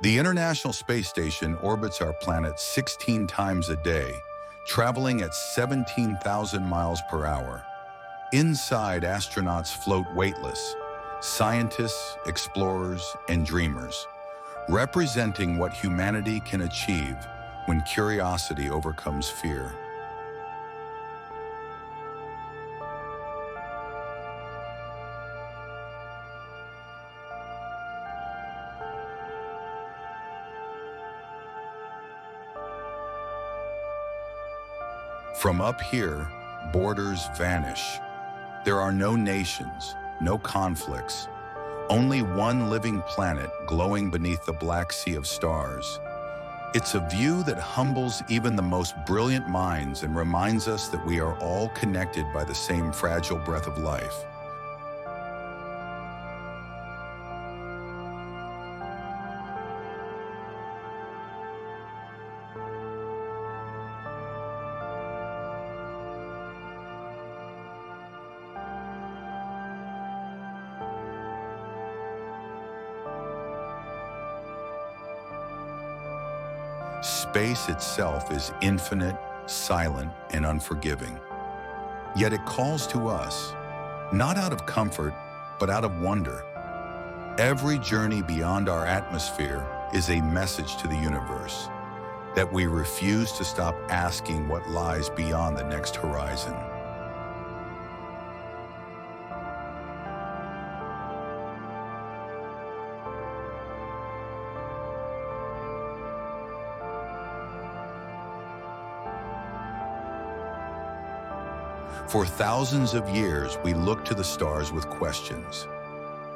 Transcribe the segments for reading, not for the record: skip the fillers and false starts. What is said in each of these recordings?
The International Space Station orbits our planet 16 times a day, traveling at 17,000 miles per hour. Inside, astronauts float weightless, scientists, explorers, and dreamers, representing what humanity can achieve when curiosity overcomes fear. From up here, borders vanish. There are no nations, no conflicts, only one living planet glowing beneath the black sea of stars. It's a view that humbles even the most brilliant minds and reminds us that we are all connected by the same fragile breath of life. Space itself is infinite, silent, and unforgiving. Yet it calls to us, not out of comfort, but out of wonder. Every journey beyond our atmosphere is a message to the universe that we refuse to stop asking what lies beyond the next horizon. For thousands of years, we looked to the stars with questions.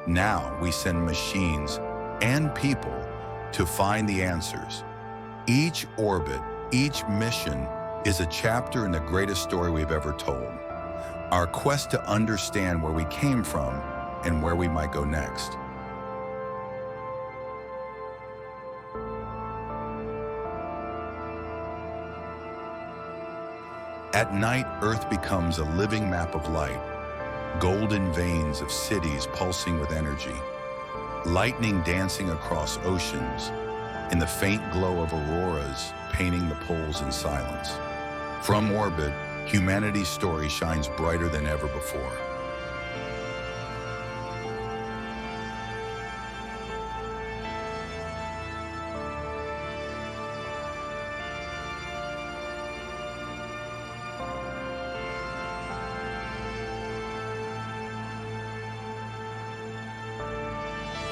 Now we send machines and people to find the answers. Each orbit, each mission is a chapter in the greatest story we've ever told. Our quest to understand where we came from and where we might go next. At night, Earth becomes a living map of light, golden veins of cities pulsing with energy, lightning dancing across oceans, and the faint glow of auroras painting the poles in silence. From orbit, humanity's story shines brighter than ever before.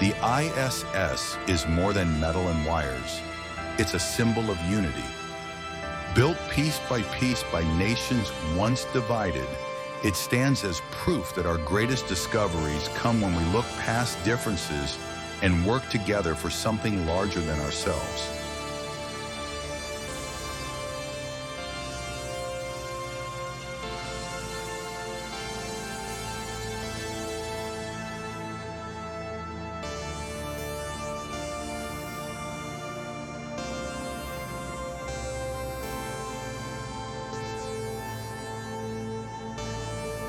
The ISS is more than metal and wires. It's a symbol of unity. Built piece by nations once divided, it stands as proof that our greatest discoveries come when we look past differences and work together for something larger than ourselves.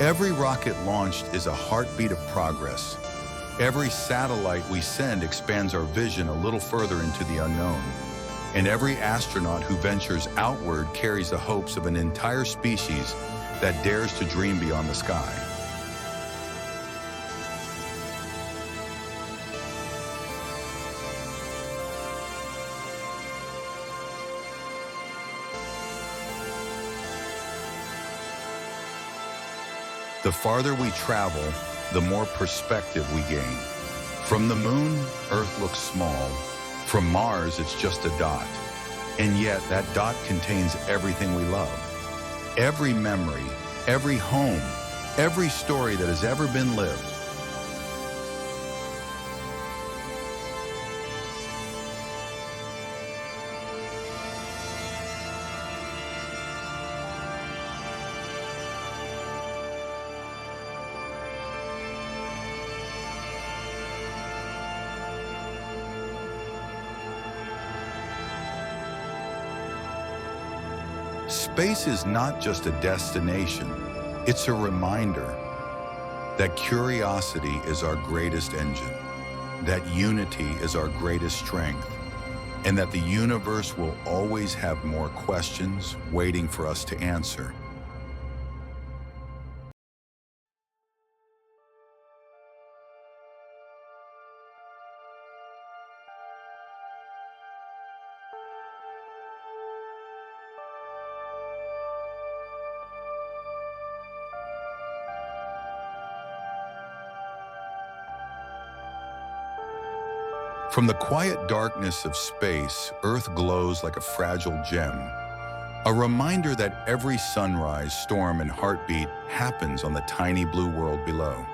Every rocket launched is a heartbeat of progress. Every satellite we send expands our vision a little further into the unknown. And every astronaut who ventures outward carries the hopes of an entire species that dares to dream beyond the sky. The farther we travel, the more perspective we gain. From the moon, Earth looks small. From Mars, it's just a dot. And yet, that dot contains everything we love. Every memory, every home, every story that has ever been lived. Space is not just a destination, it's a reminder that curiosity is our greatest engine, that unity is our greatest strength, and that the universe will always have more questions waiting for us to answer. From the quiet darkness of space, Earth glows like a fragile gem, a reminder that every sunrise, storm, and heartbeat happens on the tiny blue world below.